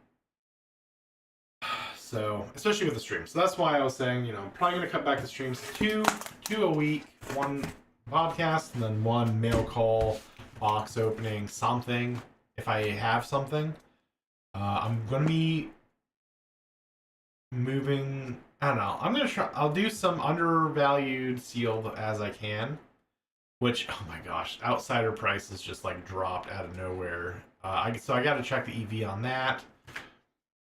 So, especially with the streams. So that's why I was saying, I'm probably going to cut back the streams to 2 a week, 1 podcast, and then 1 mail call, box opening, something, if I have something. I'm going to be moving, I don't know, I'm going to try, I'll do some undervalued sealed as I can, which, oh my gosh, outsider prices just like dropped out of nowhere. So I got to check the EV on that.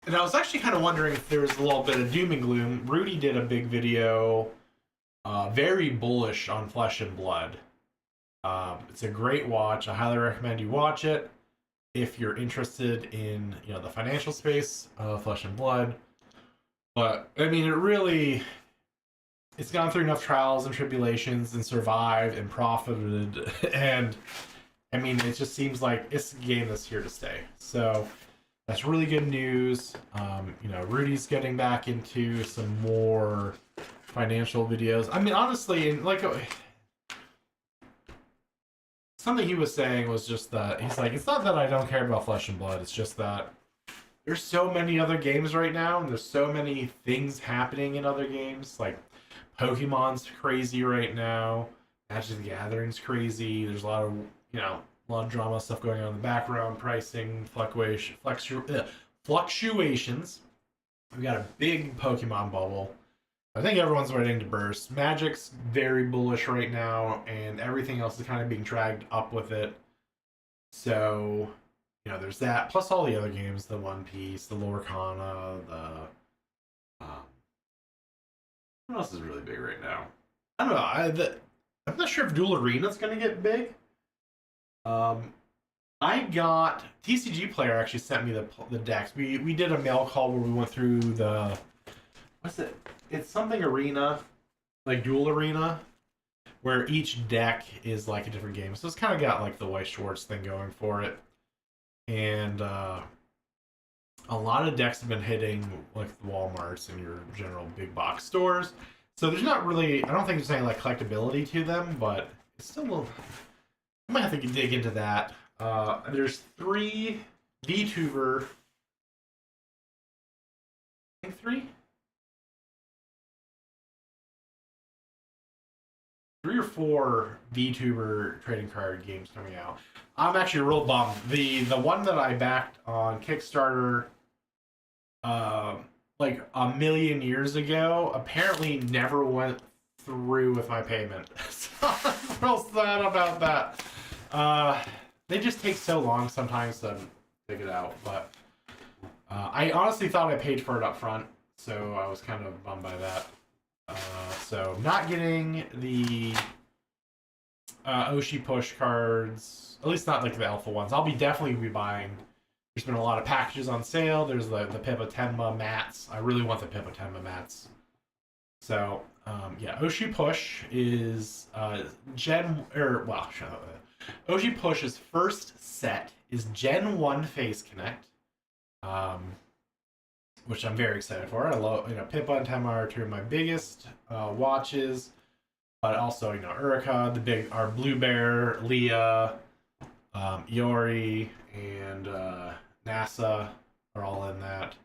And I was actually kind of wondering if there was a little bit of doom and gloom. Rudy did a big video, very bullish on Flesh and Blood. It's a great watch. I highly recommend you watch it if you're interested in the financial space of Flesh and Blood. But I mean, it's gone through enough trials and tribulations and survived and profited, and I mean, it just seems like it's a game that's here to stay. So. That's really good news. Rudy's getting back into some more financial videos. I mean, honestly, like something he was saying was just that he's like, it's not that I don't care about Flesh and Blood. It's just that there's so many other games right now, and there's so many things happening in other games. Like Pokemon's crazy right now. Magic the Gathering's crazy. There's a lot of a lot of drama stuff going on in the background, pricing, fluctuations. We've got a big Pokemon bubble. I think everyone's waiting to burst. Magic's very bullish right now, and everything else is kind of being dragged up with it. So, there's that. Plus all the other games, the One Piece, the Lorcana, what else is really big right now? I don't know. I'm not sure if Duel Arena's going to get big. I got TCG Player actually sent me the decks. We did a mail call where we went through what's it? It's something arena, like dual arena, where each deck is like a different game. So it's kind of got like the White Schwartz thing going for it. And a lot of decks have been hitting like the Walmarts and your general big box stores. So there's not really, I don't think there's any like collectability to them, but it's still a little, I might have to dig into that. There's 3 VTuber, I think 3 or 4 VTuber trading card games coming out. I'm actually real bummed. The one that I backed on Kickstarter like a million years ago apparently never went through with my payment. So I'm real sad about that. They just take so long sometimes to figure it out, but I honestly thought I paid for it up front, so I was kind of bummed by that. So not getting the Oshi push cards, at least not like the alpha ones. I'll definitely be buying. There's been a lot of packages on sale. There's the Pippa Tenma mats. I really want the Pippa Tenma mats. So yeah, Oshi push is Oshi push's first set is Gen 1 Face Connect. Which I'm very excited for. I love, Pippa and Tenma are 2 of my biggest watches, but also, Urika, our Blue Bear, Leah, Iori, and NASA are all in that.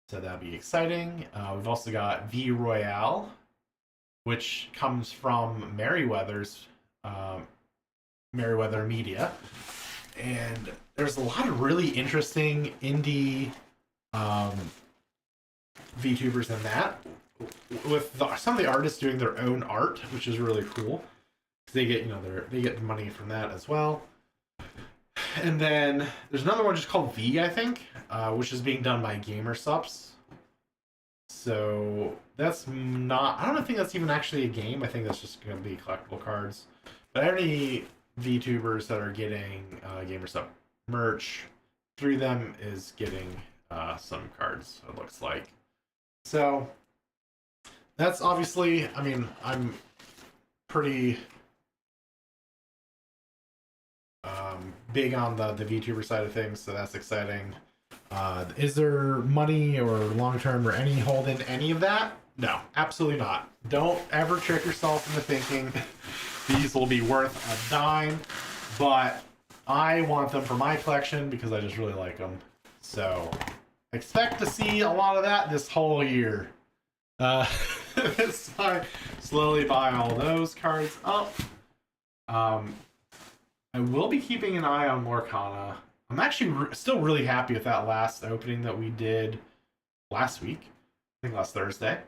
So that'll be exciting. We've also got V Royale, which comes from Merryweather's Merryweather Media. And there's a lot of really interesting indie VTubers in that, with some of the artists doing their own art, which is really cool. They get they get money from that as well. And then there's another one just called V, I think, which is being done by GamerSups. So that's not, I don't think that's even actually a game. I think that's just going to be collectible cards. But any VTubers that are getting GamerSup merch through them is getting some cards, it looks like. So that's obviously, I mean, I'm pretty big on the VTuber side of things, so that's exciting. Is there money or long-term or any hold in any of that? No, absolutely not. Don't ever trick yourself into thinking these will be worth a dime, but I want them for my collection because I just really like them. So expect to see a lot of that this whole year. As I slowly buy all those cards up. I will be keeping an eye on Lorcana. I'm actually still really happy with that last opening that we did last week. I think last Thursday.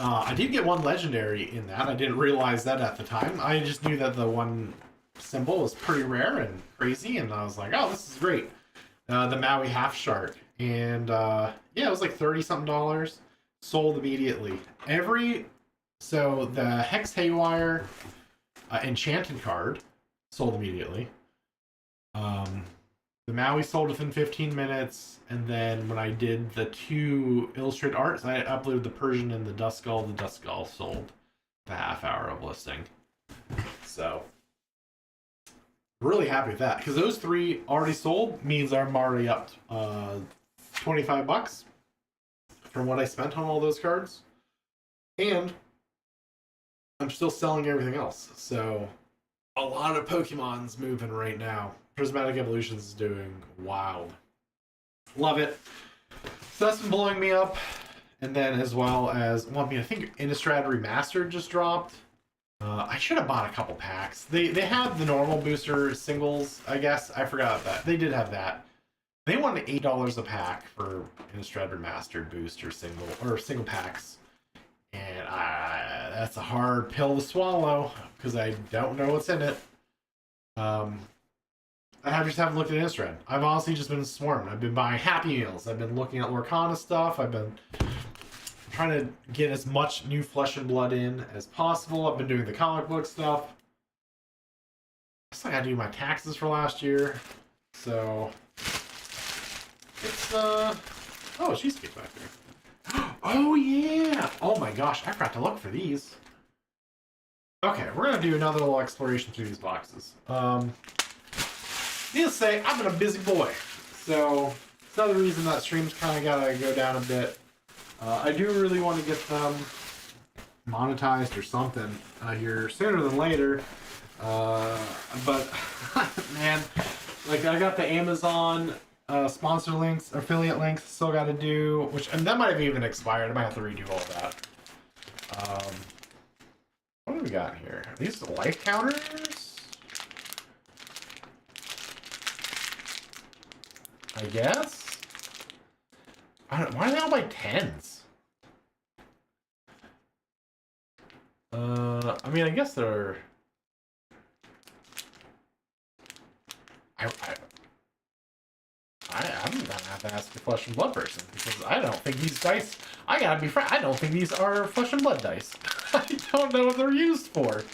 I did get one legendary in that. I didn't realize that at the time. I just knew that the one symbol was pretty rare and crazy, and I was like, oh, this is great. The Maui Half Shark. And yeah, it was like $30-something. Sold immediately. So the Hex Haywire Enchanted card sold immediately. The Maui sold within 15 minutes, and then when I did the 2 illustrated arts, I uploaded the Persian and the Duskull. The Duskull sold the half hour of listing. So really happy with that, because those 3 already sold means I'm already up $25 from what I spent on all those cards, and I'm still selling everything else. So a lot of Pokemon's moving right now. Prismatic Evolutions is doing wild. Love it. So that's been blowing me up. And then as well as, well, I mean, I think Innistrad Remastered just dropped. I should have bought a couple packs. They had the normal booster singles, I guess. I forgot that. They did have that. They wanted $8 a pack for Innistrad Remastered booster single packs. And that's a hard pill to swallow because I don't know what's in it. I just haven't looked at Innistrad. I've honestly just been swarmed. I've been buying Happy Meals. I've been looking at Lorcana stuff. I've been trying to get as much new Flesh and Blood in as possible. I've been doing the comic book stuff. I still gotta do my taxes for last year. So it's oh, she's back there. Oh, yeah. Oh, my gosh. I forgot to look for these. Okay, we're going to do another little exploration through these boxes. Needless to say, I've been a busy boy. So, it's another reason that stream's kind of got to go down a bit. I do really want to get them monetized or something here sooner than later. But, man, like, I got the Amazon sponsor links, affiliate links, still got to do, and that might have even expired. I might have to redo all of that. What do we got here? Are these life counters? I guess? I don't, why are they all by tens? I mean, I guess they're... I'm gonna have to ask a Flesh and Blood person, because I don't think these dice... I gotta be frank, I don't think these are Flesh and Blood dice. I don't know what they're used for.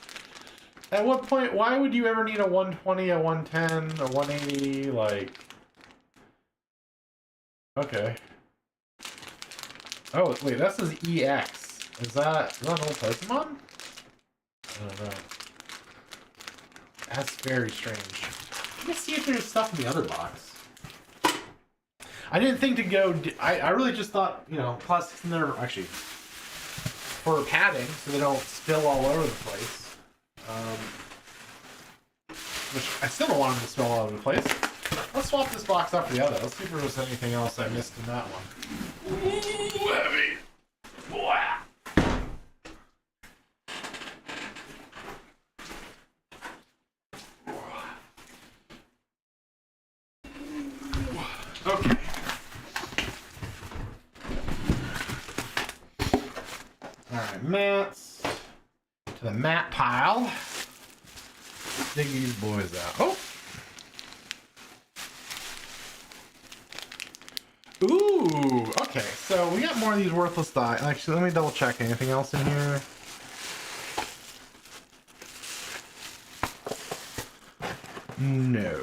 At what point, why would you ever need a 120, a 110, a 180, like... Okay. Oh, wait, that says EX. Is that an old Pokemon? I don't know. That's very strange. Let's see if there's stuff in the other box. I didn't think to go... I really just thought, you know, plastics in there, actually, for padding, so they don't spill all over the place. Which I still don't want them to spill all over the place. Let's swap this box out for the other. Let's see if there was anything else I missed in that one. Ooh, heavy! Wow. Okay. Alright, mats. To the mat pile. Dig these boys out. Oh! Ooh! Okay, so we got more of these worthless dice. Actually, let me double check. Anything else in here? No.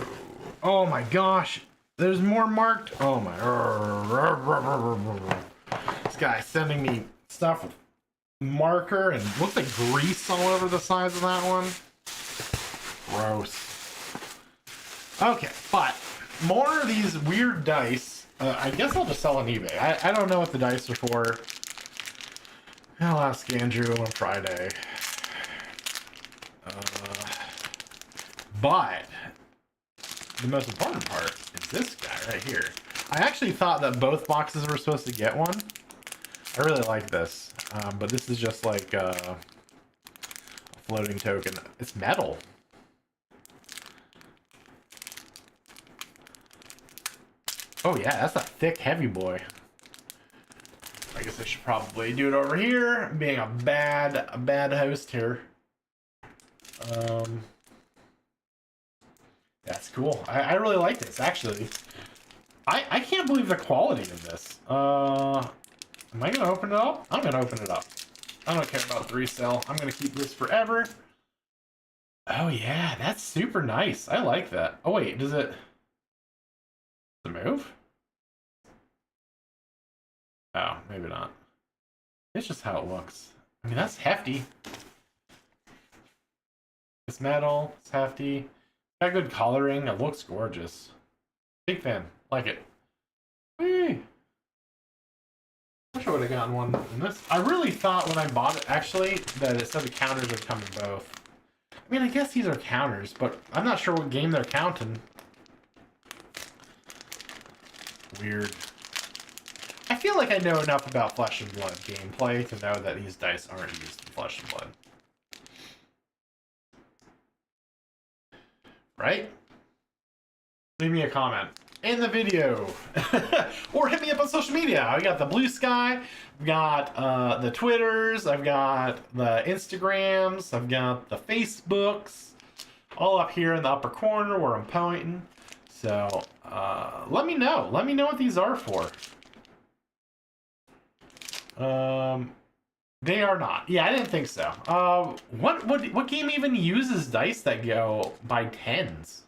Oh my gosh! There's more marked. Oh my. This guy's sending me stuff with marker and looks like grease all over the sides of that one. Gross. Okay, but more of these weird dice. I guess I'll just sell on eBay. I don't know what the dice are for. I'll ask Andrew on Friday. But the most important part is this guy right here. I actually thought that both boxes were supposed to get one. I really like this. But this is just like a floating token. It's metal. Oh yeah, that's a thick, heavy boy. I guess I should probably do it over here. Being a bad host here. That's cool. I really like this, actually. I can't believe the quality of this. Am I gonna open it up? I'm gonna open it up. I don't care about the resale. I'm gonna keep this forever. Oh yeah, that's super nice. I like that. Oh wait, does it move? Oh, maybe not. It's just how it looks. I mean, that's hefty. It's metal. It's hefty. Got good coloring. It looks gorgeous. Big fan. Like it. Whee! Wish I would have gotten one in this. I really thought when I bought it, actually, that it said the counters would come in both. I mean, I guess these are counters, but I'm not sure what game they're counting. Weird. I feel like I know enough about Flesh and Blood gameplay to know that these dice aren't used in Flesh and Blood. Right? Leave me a comment in the video. Or hit me up on social media. I got the Blue Sky, I've got the Twitters, I've got the Instagrams, I've got the Facebooks, all up here in the upper corner where I'm pointing. So let me know. Let me know what these are for. They are not. Yeah, I didn't think so. What game even uses dice that go by tens?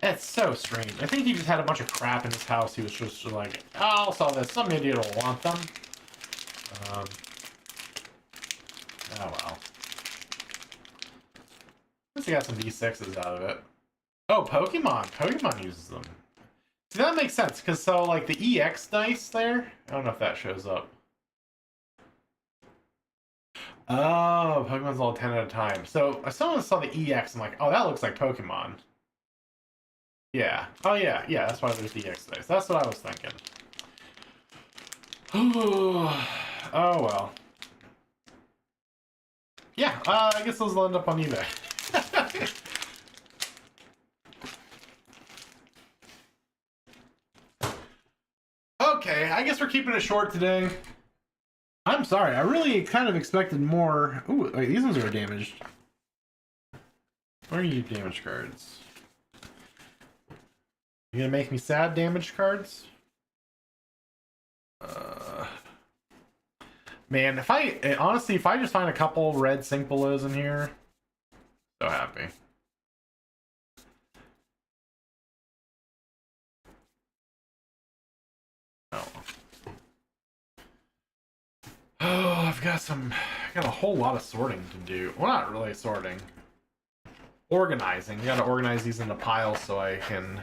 It's so strange. I think he just had a bunch of crap in his house. He was just like, oh, I'll sell this. Some idiot will want them. Oh well. At least he got some D6s out of it. Oh, Pokemon. Pokemon uses them. See, that makes sense, because so, like, the EX dice there, I don't know if that shows up. Oh, Pokemon's all 10 at a time. So, if someone saw the EX, I'm like, oh, that looks like Pokemon. Yeah. Oh, yeah. Yeah, that's why there's EX dice. That's what I was thinking. Oh, well. Yeah, I guess those will end up on eBay. Okay, I guess we're keeping it short today. I'm sorry, I really kind of expected more. Ooh, wait, these ones are damaged. Where are you damaged cards? You gonna make me sad, damaged cards? Man, honestly, if I just find a couple red sync belows in here, so happy. Oh, I got a whole lot of sorting to do. Well, not really sorting. Organizing. I gotta organize these into piles so I can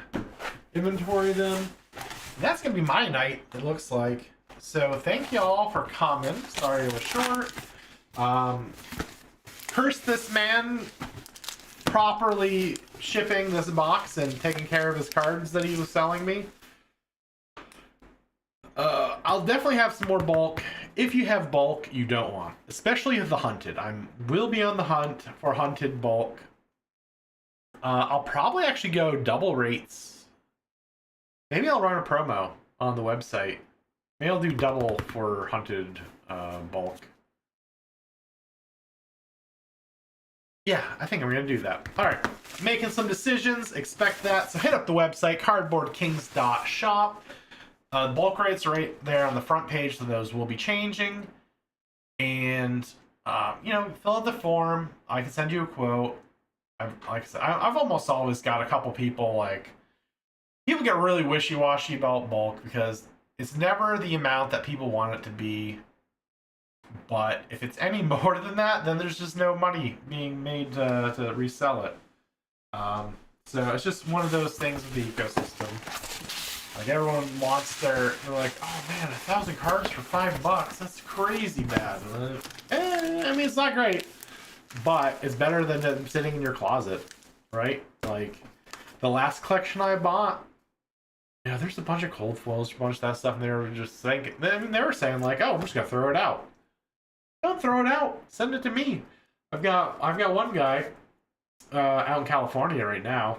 inventory them. That's gonna be my night, it looks like. So thank you all for coming. Sorry it was short. Curse this man properly shipping this box and taking care of his cards that he was selling me. I'll definitely have some more bulk. If you have bulk you don't want, especially the hunted. Will be on the hunt for hunted bulk. I'll probably actually go double rates. Maybe I'll run a promo on the website. Maybe I'll do double for hunted bulk. Yeah, I think I'm gonna do that. All right, making some decisions. Expect that. So hit up the website, cardboardkings.shop. The bulk rates are right there on the front page, so those will be changing. And you know, fill out the form. I can send you a quote. Like I said, I've almost always got a couple people people get really wishy-washy about bulk because it's never the amount that people want it to be. But if it's any more than that, then there's just no money being made to resell it. So it's just one of those things with the ecosystem. Like everyone wants they're like, oh man, 1,000 cards for $5. That's crazy bad. I mean, it's not great, but it's better than them sitting in your closet, right? Like the last collection I bought, yeah, there's a bunch of cold foils, a bunch of that stuff, and they were just saying, I mean, they were saying like, oh, I'm just gonna throw it out. Don't throw it out. Send it to me. I've got one guy out in California right now.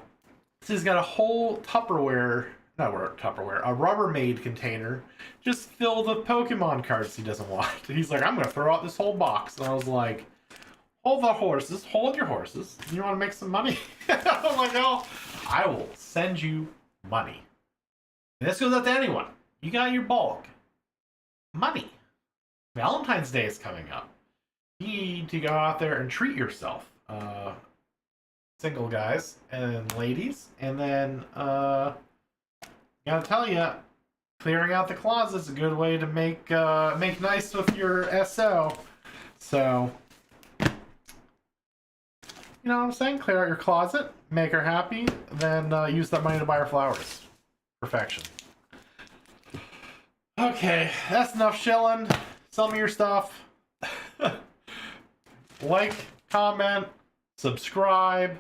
So he's got a whole Tupperware, a Rubbermaid container just filled with Pokemon cards he doesn't want. He's like, I'm gonna throw out this whole box. And I was like, hold your horses. You want to make some money? I'm like, oh, I will send you money. And this goes out to anyone. You got your bulk. Money. Valentine's Day is coming up. You need to go out there and treat yourself. Single guys and ladies. And then, gotta tell you, clearing out the closet is a good way to make nice with your SO. So, you know what I'm saying? Clear out your closet, make her happy, then use that money to buy her flowers. Perfection. Okay, that's enough shilling. Sell me your stuff. Like, comment, subscribe.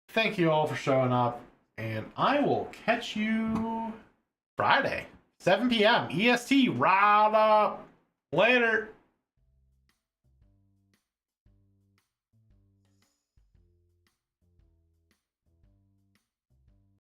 Thank you all for showing up. And I will catch you Friday, 7 p.m. EST. Right up. Later.